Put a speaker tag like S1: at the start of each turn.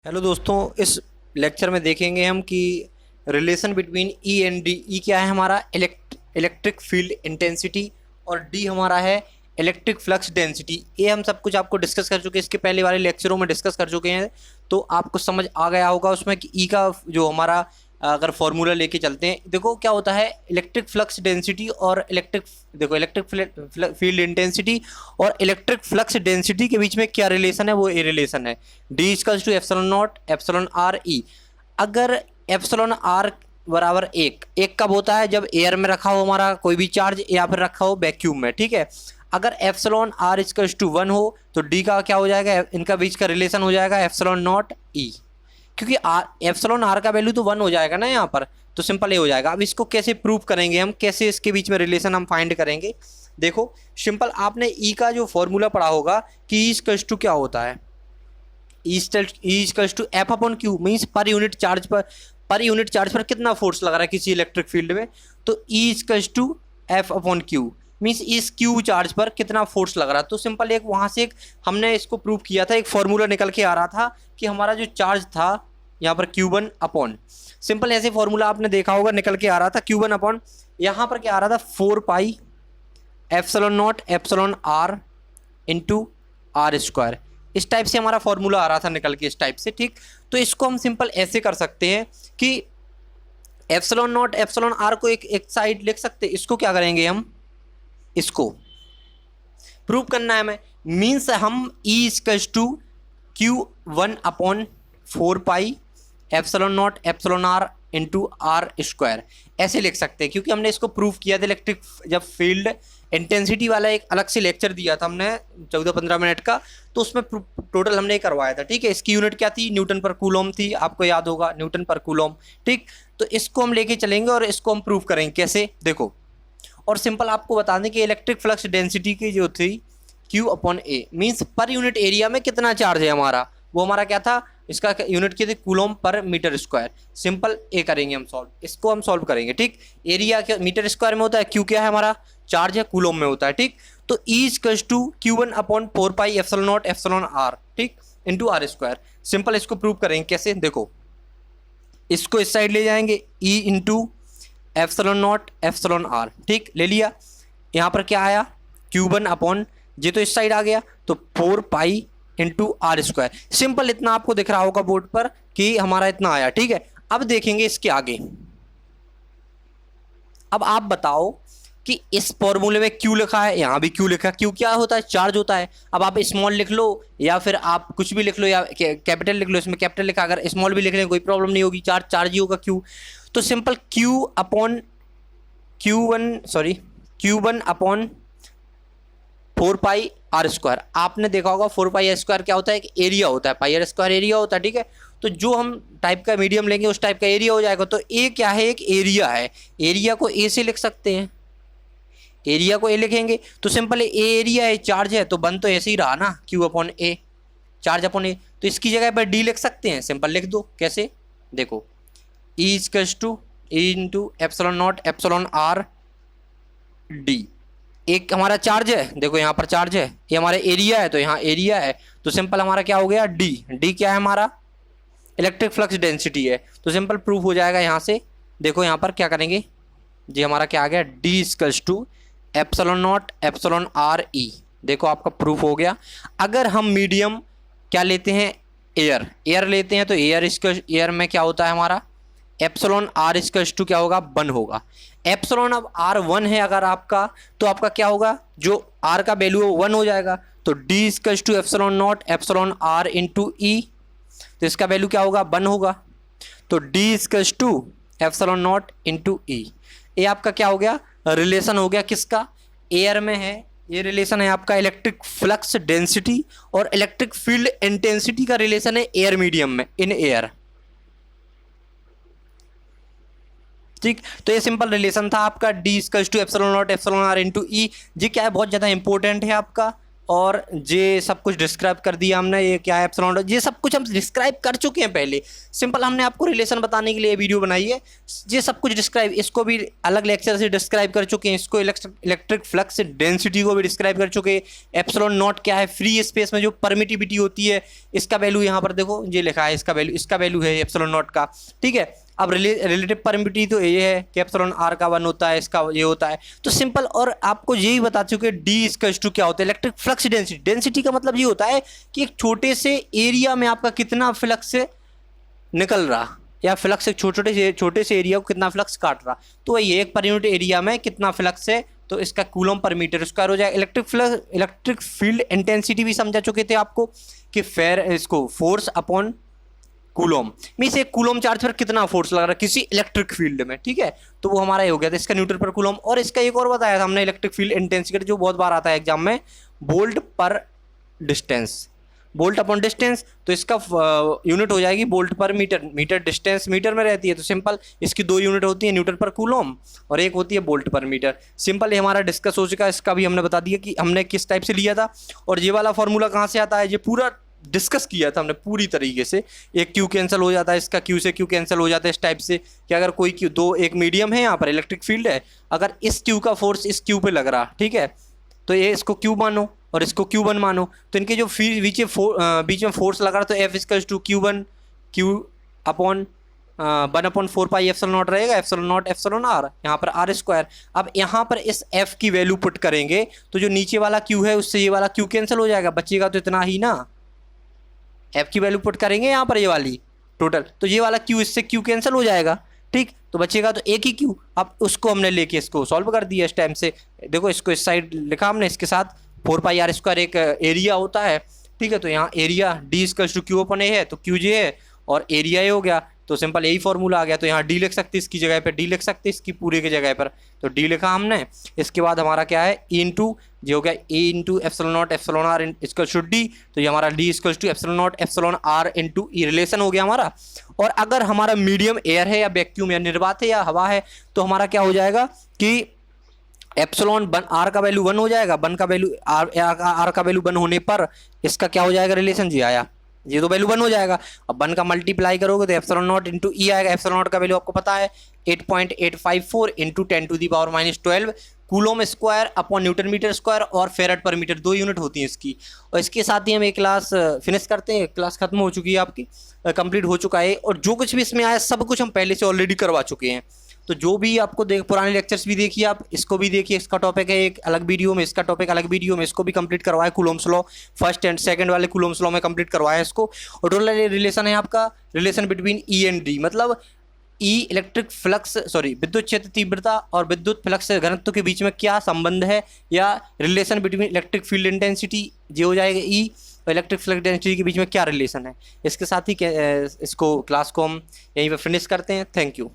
S1: Hello दोस्तों, इस lecture में देखेंगे हम कि relation between E and D. E क्या है हमारा इलेक्ट्रिक फील्ड इंटेंसिटी और डी हमारा है इलेक्ट्रिक फ्लक्स डेंसिटी। ये हम सब कुछ आपको डिस्कस कर चुके हैं, इसके पहले वाले लेक्चरों में डिस्कस कर चुके हैं, तो आपको समझ आ गया होगा उसमें कि ई का जो हमारा अगर फॉर्मूला लेके चलते हैं, देखो क्या होता है इलेक्ट्रिक फ्लक्स डेंसिटी और इलेक्ट्रिक फील्ड इंटेंसिटी और इलेक्ट्रिक फ्लक्स डेंसिटी के बीच में क्या रिलेशन है, वो ए रिलेशन है D equals to epsilon naught epsilon r E. अगर एप्सिलॉन आर बराबर एक कब होता है? जब एयर में रखा हो हमारा कोई भी चार्ज या फिर रखा हो वैक्यूम में, ठीक है। अगर एप्सिलॉन आर इक्वल्स टू 1 हो तो डी का क्या हो जाएगा, इनका बीच का रिलेशन हो जाएगा एप्सिलॉन नॉट ई, क्योंकि एप्सिलॉन आर का वैल्यू तो 1 हो जाएगा ना यहाँ पर, तो सिंपल ये हो जाएगा। अब इसको कैसे प्रूव करेंगे हम, कैसे इसके बीच में रिलेशन हम फाइंड करेंगे? देखो सिंपल, आपने ई का जो फॉर्मूला पढ़ा होगा कि ई इक्वल्स टू क्या होता है, E equals to F upon q, means पर यूनिट चार्ज पर कितना फोर्स लगा रहा है किसी इलेक्ट्रिक फील्ड में, तो E equals to F upon q, means इस क्यू चार्ज पर कितना फोर्स लग रहा है। तो सिंपल एक वहाँ से एक हमने इसको प्रूव किया था, एक फॉर्मूला निकल के आ रहा था कि हमारा जो चार्ज था यहाँ पर Q1 अपॉन, सिंपल ऐसे फॉर्मूला आपने देखा होगा निकल के आ रहा था Q1 अपॉन, यहाँ पर क्या आ रहा था 4 pi epsilon naught epsilon r into r square. इस टाइप से हमारा फॉर्मूला आ रहा था निकल के, इस टाइप से, ठीक। तो इसको हम सिंपल ऐसे कर सकते हैं कि एप्सिलॉन नॉट एप्सिलॉन आर को एक साइड लिख सकते हैं, इसको क्या करेंगे हम, इसको प्रूव करना है हमें, मीन्स हम E equals to Q1 upon 4 pi epsilon naught epsilon r into r square ऐसे लिख सकते हैं, क्योंकि हमने इसको प्रूव किया था इलेक्ट्रिक जब फील्ड इंटेंसिटी वाला एक अलग से लेक्चर दिया था हमने 14-15 मिनट का, तो उसमें टोटल हमने करवाया था, ठीक है। इसकी यूनिट क्या थी, न्यूटन पर कूलम थी, आपको याद होगा न्यूटन पर कूलम, ठीक। तो इसको हम लेके चलेंगे और इसको हम प्रूव करेंगे कैसे, देखो। और सिंपल आपको बता दें कि इलेक्ट्रिक फ्लक्स डेंसिटी की जो थी Q अपॉन ए, मीन्स पर यूनिट एरिया में कितना चार्ज है हमारा, वो हमारा क्या था, इसका यूनिट की थी coulomb per metre square. Simple ए करेंगे हम सॉल्व, इसको हम सॉल्व करेंगे, ठीक। एरिया क्या मीटर स्क्वायर में होता है, क्यू क्या है हमारा चार्ज है, कूलम में होता है, ठीक। तो E equals to Q1 upon 4 pi epsilon naught epsilon r, ठीक, इंटू आर स्क्वायर। सिंपल इसको प्रूव करेंगे कैसे, देखो इसको इस साइड ले जाएंगे, E into epsilon naught epsilon r, ठीक, ले लिया। यहाँ पर क्या आया Q1 अपॉन, ये तो इस साइड आ गया, तो 4 pi into r square. Simple इतना आपको दिख रहा होगा बोर्ड पर कि हमारा इतना आया, ठीक है। अब देखेंगे इसके आगे, अब आप बताओ कि इस फॉर्मूले में क्यू लिखा है, यहाँ भी क्यू लिखा है, क्यू क्या होता है, चार्ज होता है। अब आप स्मॉल लिख लो या फिर आप कुछ भी लिख लो या कैपिटल लिख लो, इसमें कैपिटल लिखा, अगर स्मॉल भी लिख लें कोई प्रॉब्लम नहीं होगी, चार्ज ही होगा क्यू। तो simple q upon Q1 upon 4 pi r square. आपने देखा होगा 4 पाई आर स्क्वायर क्या होता है, एक एरिया होता है, पाई आर स्क्वायर एरिया होता है, ठीक है। तो जो हम टाइप का मीडियम लेंगे उस टाइप का एरिया हो जाएगा। तो ए क्या है, एक एरिया है, एरिया को ए से लिख सकते हैं, एरिया को ए लिखेंगे तो सिंपल ए एरिया है, चार्ज है, तो बन तो ऐसे ही रहा ना, Q अपॉन ए, चार्ज अपॉन ए। तो इसकी जगह पर डी लिख सकते हैं, सिंपल लिख दो, कैसे, देखो E equals to E into epsilon naught epsilon r D. एक हमारा चार्ज है, देखो यहाँ पर चार्ज है, ये हमारा एरिया है, तो यहाँ एरिया है, तो सिंपल हमारा क्या हो गया, डी क्या है हमारा इलेक्ट्रिक फ्लक्स डेंसिटी है। तो सिंपल प्रूफ हो जाएगा यहाँ से, देखो यहाँ पर क्या करेंगे, जी हमारा क्या आ गया, D equals to epsilon naught epsilon r E. देखो आपका प्रूफ हो गया। अगर हम मीडियम क्या लेते हैं, एयर लेते हैं, तो एयर में क्या होता है हमारा एप्सिलॉन आर इक्वल्स टू क्या होगा, 1 होगा। एप्सिलॉन अब आर 1 है अगर आपका, तो आपका क्या होगा, जो आर का वैल्यू है 1 हो जाएगा। तो D equals to epsilon naught epsilon r into E, तो इसका वैल्यू क्या होगा, 1 होगा। तो D equals to epsilon naught into E. ये आपका क्या हो गया, रिलेशन हो गया किसका, एयर में है, ये रिलेशन है आपका इलेक्ट्रिक फ्लक्स डेंसिटी और इलेक्ट्रिक फील्ड इंटेंसिटी का रिलेशन है एयर मीडियम में, इन एयर, ठीक। तो ये सिंपल रिलेशन था आपका D equals to epsilon naught epsilon r into E. जी क्या है, बहुत ज़्यादा इंपॉर्टेंट है आपका, और ये सब कुछ डिस्क्राइब कर दिया हमने, ये क्या है एप्सिलॉन डॉट, ये सब कुछ हम डिस्क्राइब कर चुके हैं पहले। सिंपल हमने आपको रिलेशन बताने के लिए वीडियो बनाई है, ये सब कुछ डिस्क्राइब, इसको भी अलग लेक्चर से डिस्क्राइब कर चुके हैं, इसको इलेक्ट्रिक फ्लक्स डेंसिटी को भी डिस्क्राइब कर चुके हैं। एप्सिलॉन नॉट क्या है, फ्री स्पेस में जो परमिटिविटी होती है, इसका वैल्यू यहाँ पर देखो ये लिखा है, इसका वैल्यू है एप्सिलॉन नॉट का, ठीक है। अब रिलेटिव परमिटिविटी तो ये है कि एप्सिलॉन आर का 1 होता है, इसका ये होता है, तो सिंपल। और आपको यही बता चुके डी इक्वल्स टू क्या होता है, इलेक्ट्रिक फ्लक्स डेंसिटी। डेंसिटी का मतलब ये होता है कि एक छोटे से एरिया में आपका कितना फ्लक्स निकल रहा, या फ्लक्स एक छोटे से एरिया को कितना फ्लक्स काट रहा, तो वही एक पर यूनिट एरिया में कितना फ्लक्स है, तो इसका कूलम पर मीटर स्क्वायर हो जाएगा। इलेक्ट्रिक फील्ड इंटेंसिटी भी समझा चुके थे आपको कि इसको फोर्स अपॉन कूलम, मीन्स एक कूलम चार्ज पर कितना फोर्स लग रहा है किसी इलेक्ट्रिक फील्ड में, ठीक है। तो वो हमारा ये हो गया था, इसका न्यूटन पर कूलम। और इसका एक और बताया था हमने इलेक्ट्रिक फील्ड इंटेंसिटी, जो बहुत बार आता है एग्जाम में, वोल्ट पर डिस्टेंस, वोल्ट अपॉन डिस्टेंस, तो इसका यूनिट हो जाएगी वोल्ट पर मीटर, मीटर डिस्टेंस मीटर में रहती है, तो सिंपल इसकी 2 यूनिट होती है, न्यूटन पर कूलम और एक होती है वोल्ट पर मीटर। सिंपल ये हमारा डिस्कस हो चुका है, इसका भी हमने बता दिया कि हमने किस टाइप से लिया था, और ये वाला फॉर्मूला कहाँ से आता है, ये पूरा डिस्कस किया था हमने पूरी तरीके से। एक क्यू कैंसिल हो जाता है, इसका क्यू से क्यू कैंसिल हो जाता है इस टाइप से, कि अगर कोई क्यू एक मीडियम है, यहाँ पर इलेक्ट्रिक फील्ड है, अगर इस क्यू का फोर्स इस क्यू पे लग रहा, ठीक है, तो ये इसको क्यू मानो और इसको Q1 मानो, तो इनके जो बीच में फोर्स लगा रहा, तो F equals to Q1 Q upon 1/4 pi epsilon naught रहेगा, एप्सिलॉन नॉट एप्सिलॉन आर, यहाँ पर आर स्क्वायर। अब यहाँ पर इस F की वैल्यू पुट करेंगे, तो जो नीचे वाला Q है उससे ये वाला Q कैंसिल हो जाएगा, बचेगा तो इतना ही ना। F की वैल्यू पुट करेंगे यहाँ पर ये वाली टोटल, तो ये वाला Q इससे Q कैंसिल हो जाएगा, ठीक, तो बचेगा तो एक ही Q। अब उसको हमने लेके इसको सॉल्व कर दिया इस टाइम से, देखो इसको इस साइड लिखा हमने, इसके साथ 4 पाई आर स्क्वायर एक एरिया होता है, ठीक है। तो यहाँ area D equals to Q upon A है, तो क्यू जे है और एरिया ए हो गया, तो सिंपल यही फॉर्मूला आ गया। तो यहाँ डी लिख सकते इसकी जगह पे, डी लिख सकते इसकी पूरे की जगह पर, तो डी लिखा हमने। इसके बाद हमारा क्या है, ई इंटू जो हो गया A into epsilon naught epsilon r equals to D, तो ये हमारा D equals to epsilon naught epsilon r into E relation हो गया हमारा। और अगर हमारा मीडियम एयर है या वैक्यूम या निर्वात है या हवा है, तो हमारा क्या हो जाएगा कि एप्सिलॉन आर का वैल्यू 1 हो जाएगा, वन का वैल्यू आर का वैल्यू 1 होने पर इसका क्या हो जाएगा रिलेशन, जी आया, ये तो वैल्यू 1 हो जाएगा। अब 1 का मल्टीप्लाई करोगे तो एप्सिलॉन नॉट इंटू ई आएगा, एप्सिलॉन नॉट का वैल्यू आपको पता है 8.854 into 10⁻⁻12 coulomb square upon newton metre square, और फेरेड पर मीटर 2 यूनिट होती हैं इसकी। और इसके साथ ही हम एक क्लास फिनिश करते हैं, क्लास खत्म हो चुकी है आपकी, कंप्लीट हो चुका है, और जो कुछ भी इसमें आया सब कुछ हम पहले से ऑलरेडी करवा चुके हैं। तो जो भी आपको पुराने लेक्चर्स भी देखिए, आप इसको भी देखिए, इसका टॉपिक है एक अलग वीडियो में, इसका टॉपिक अलग वीडियो में, इसको भी कंप्लीट करवाया कूलोम्स लॉ, फर्स्ट एंड सेकंड वाले कूलोम्स लॉ में कंप्लीट करवाया इसको। और टोटल रिलेशन है आपका relation between E and D, मतलब ई इलेक्ट्रिक फ्लक्स विद्युत क्षेत्र तीव्रता और विद्युत फ्लक्स घनत्व के बीच में क्या संबंध है, या relation between electric field intensity जो हो जाएगा ई और इलेक्ट्रिक फ्लक्स डेंसिटी के बीच में क्या रिलेशन है। इसके साथ ही इसको क्लास को हम यहीं पर फिनिश करते हैं। Thank you.